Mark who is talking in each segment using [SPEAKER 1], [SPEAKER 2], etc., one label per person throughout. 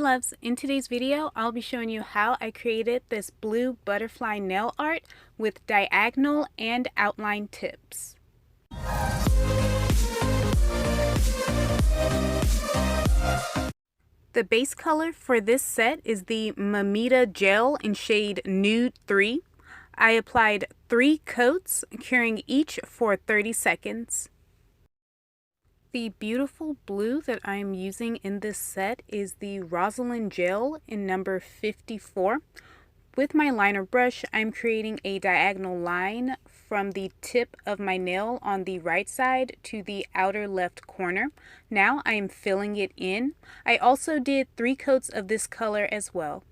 [SPEAKER 1] loves, in today's video I'll be showing you how I created this blue butterfly nail art with diagonal and outline tips. The base color for this set is the Mamita gel in shade Nude 3. I applied 3 coats, curing each for 30 seconds. The beautiful blue that I am using in this set is the Rosalind gel in number 54. With my liner brush, I'm creating a diagonal line from the tip of my nail on the right side to the outer left corner. Now I am filling it in. I also did 3 coats of this color as well.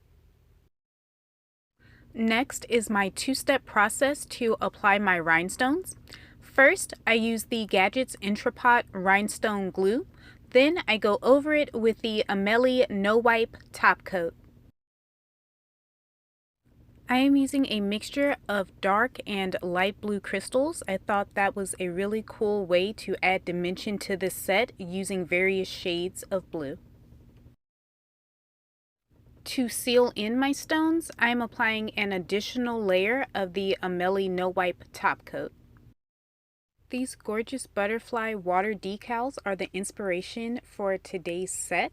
[SPEAKER 1] Next is my 2-step process to apply my rhinestones. First, I use the Gadget's Entrepot Rhinestone glue. Then I go over it with the Aimeili No Wipe top coat. I am using a mixture of dark and light blue crystals. I thought that was a really cool way to add dimension to this set using various shades of blue. To seal in my stones, I am applying an additional layer of the Aimeili No Wipe top coat. These gorgeous butterfly water decals are the inspiration for today's set.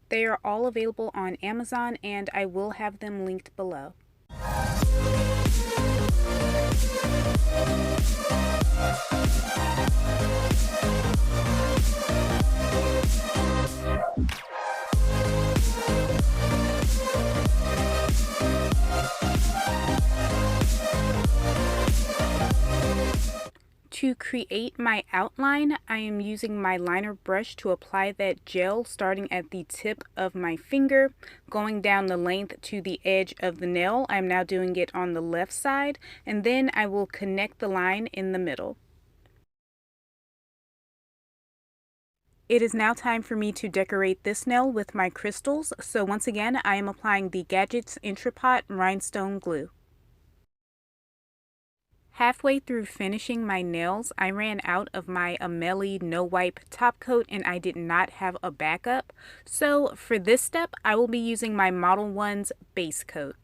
[SPEAKER 1] They are all available on Amazon and I will have them linked below. To create my outline, I am using my liner brush to apply that gel starting at the tip of my finger, going down the length to the edge of the nail. I'm now doing it on the left side, and then I will connect the line in the middle. It is now time for me to decorate this nail with my crystals, so once again I am applying the Gadget's Entrepot Rhinestone glue. Halfway through finishing my nails, I ran out of my Aimeili No Wipe top coat and I did not have a backup. So for this step, I will be using my Model 1's base coat.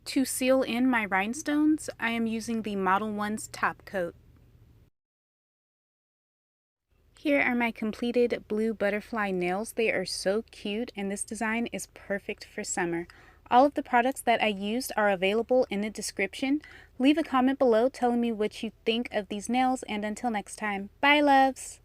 [SPEAKER 1] To seal in my rhinestones, I am using the Model 1's top coat. Here are my completed blue butterfly nails. They are so cute and this design is perfect for summer. All of the products that I used are available in the description. Leave a comment below telling me what you think of these nails, and until next time, bye loves!